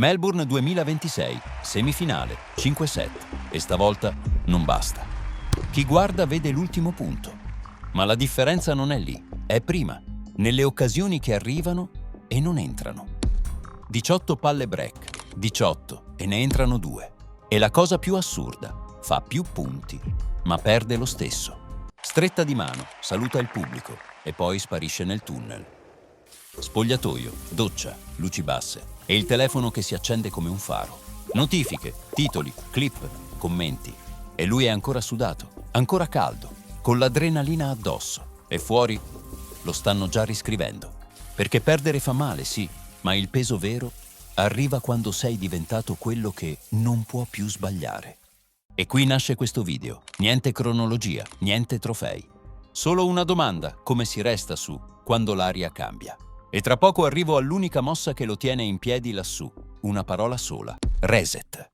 Melbourne 2026, semifinale, 5-7. E stavolta non basta. Chi guarda vede l'ultimo punto. Ma la differenza non è lì, è prima, nelle occasioni che arrivano e non entrano. 18 palle break, 18 e ne entrano 2. E la cosa più assurda, fa più punti, ma perde lo stesso. Stretta di mano, saluta il pubblico e poi sparisce nel tunnel. Spogliatoio, doccia, luci basse e il telefono che si accende come un faro. Notifiche, titoli, clip, commenti. E lui è ancora sudato, ancora caldo, con l'adrenalina addosso. E fuori lo stanno già riscrivendo. Perché perdere fa male, sì, ma il peso vero arriva quando sei diventato quello che non può più sbagliare. E qui nasce questo video. Niente cronologia, niente trofei. Solo una domanda, come si resta su quando l'aria cambia. E tra poco arrivo all'unica mossa che lo tiene in piedi lassù. Una parola sola. Reset.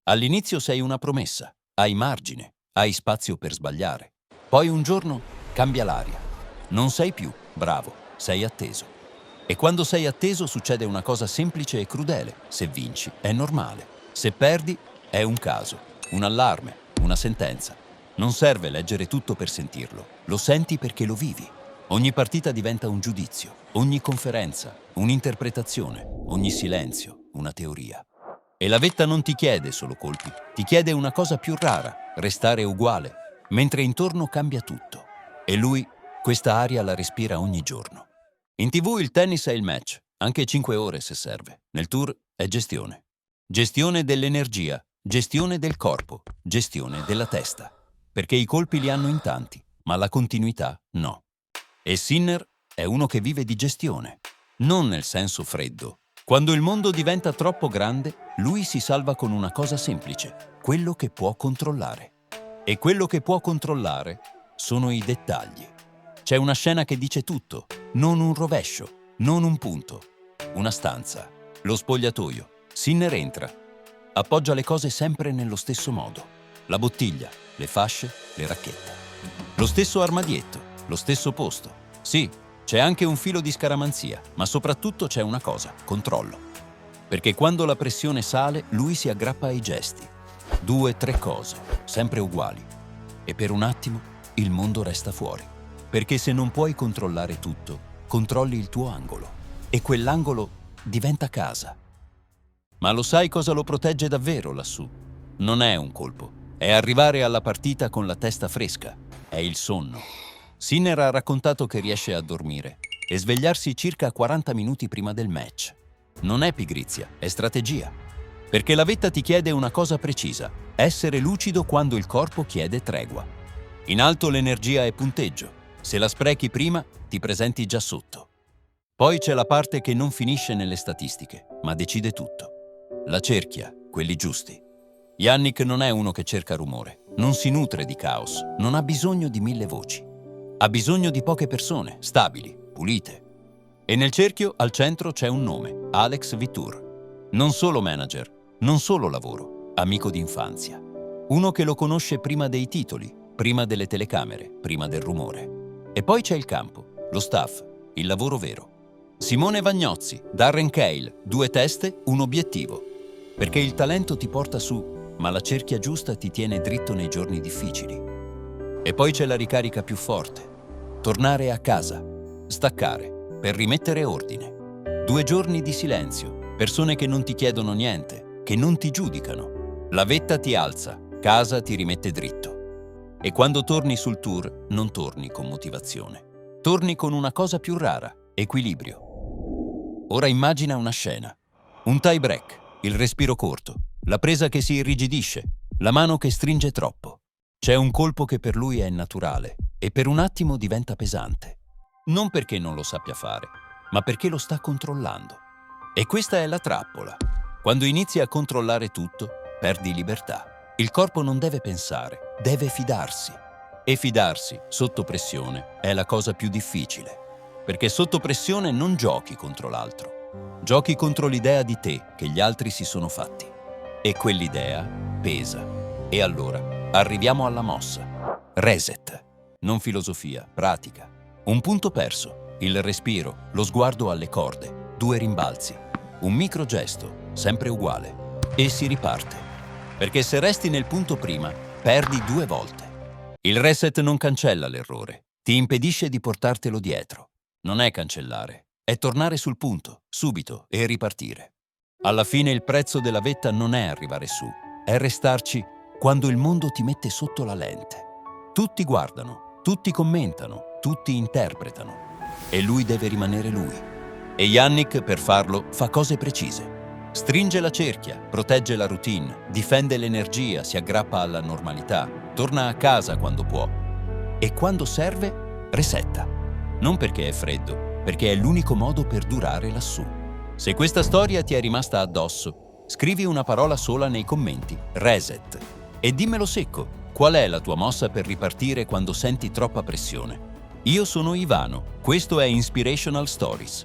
All'inizio sei una promessa. Hai margine. Hai spazio per sbagliare. Poi un giorno cambia l'aria. Non sei più bravo. Sei atteso. E quando sei atteso succede una cosa semplice e crudele. Se vinci è normale. Se perdi è un caso, un allarme, una sentenza. Non serve leggere tutto per sentirlo. Lo senti perché lo vivi. Ogni partita diventa un giudizio, ogni conferenza, un'interpretazione, ogni silenzio, una teoria. E la vetta non ti chiede solo colpi, ti chiede una cosa più rara, restare uguale, mentre intorno cambia tutto. E lui questa aria la respira ogni giorno. In TV il tennis è il match, anche 5 ore se serve. Nel tour è gestione. Gestione dell'energia, gestione del corpo, gestione della testa. Perché i colpi li hanno in tanti, ma la continuità no. E Sinner è uno che vive di gestione, non nel senso freddo. Quando il mondo diventa troppo grande, lui si salva con una cosa semplice, quello che può controllare. E quello che può controllare sono i dettagli. C'è una scena che dice tutto, non un rovescio, non un punto. Una stanza, lo spogliatoio. Sinner entra, appoggia le cose sempre nello stesso modo. La bottiglia, le fasce, le racchette. Lo stesso armadietto, lo stesso posto. Sì, c'è anche un filo di scaramanzia, ma soprattutto c'è una cosa, controllo. Perché quando la pressione sale, lui si aggrappa ai gesti. 2, 3 cose, sempre uguali. E per un attimo il mondo resta fuori. Perché se non puoi controllare tutto, controlli il tuo angolo. E quell'angolo diventa casa. Ma lo sai cosa lo protegge davvero lassù? Non è un colpo. È arrivare alla partita con la testa fresca. È il sonno. Sinner ha raccontato che riesce a dormire e svegliarsi circa 40 minuti prima del match. Non è pigrizia, è strategia. Perché la vetta ti chiede una cosa precisa, essere lucido quando il corpo chiede tregua. In alto l'energia è punteggio. Se la sprechi prima, ti presenti già sotto. Poi c'è la parte che non finisce nelle statistiche, ma decide tutto. La cerchia, quelli giusti. Yannick non è uno che cerca rumore, non si nutre di caos, non ha bisogno di 1000 voci. Ha bisogno di poche persone, stabili, pulite. E nel cerchio, al centro, c'è un nome, Alex Vittour. Non solo manager, non solo lavoro, amico d'infanzia. Uno che lo conosce prima dei titoli, prima delle telecamere, prima del rumore. E poi c'è il campo, lo staff, il lavoro vero. Simone Vagnozzi, Darren Cahill, 2 teste, un obiettivo. Perché il talento ti porta su, ma la cerchia giusta ti tiene dritto nei giorni difficili. E poi c'è la ricarica più forte. Tornare a casa, staccare, per rimettere ordine. 2 giorni di silenzio, persone che non ti chiedono niente, che non ti giudicano. La vetta ti alza, casa ti rimette dritto. E quando torni sul tour, non torni con motivazione. Torni con una cosa più rara, equilibrio. Ora immagina una scena. Un tie break, il respiro corto, la presa che si irrigidisce, la mano che stringe troppo. C'è un colpo che per lui è naturale e per un attimo diventa pesante. Non perché non lo sappia fare, ma perché lo sta controllando. E questa è la trappola. Quando inizi a controllare tutto, perdi libertà. Il corpo non deve pensare, deve fidarsi. E fidarsi, sotto pressione, è la cosa più difficile. Perché sotto pressione non giochi contro l'altro. Giochi contro l'idea di te che gli altri si sono fatti. E quell'idea pesa. E allora arriviamo alla mossa. Reset. Non filosofia, pratica. Un punto perso, il respiro, lo sguardo alle corde, 2 rimbalzi. Un microgesto, sempre uguale. E si riparte. Perché se resti nel punto prima, perdi 2 volte. Il reset non cancella l'errore, ti impedisce di portartelo dietro. Non è cancellare, è tornare sul punto, subito, e ripartire. Alla fine il prezzo della vetta non è arrivare su, è restarci quando il mondo ti mette sotto la lente. Tutti guardano, tutti commentano, tutti interpretano. E lui deve rimanere lui. E Yannick, per farlo, fa cose precise. Stringe la cerchia, protegge la routine, difende l'energia, si aggrappa alla normalità, torna a casa quando può. E quando serve, resetta. Non perché è freddo, perché è l'unico modo per durare lassù. Se questa storia ti è rimasta addosso, scrivi una parola sola nei commenti, reset, e dimmelo secco, qual è la tua mossa per ripartire quando senti troppa pressione? Io sono Ivano, questo è Inspirational Stories.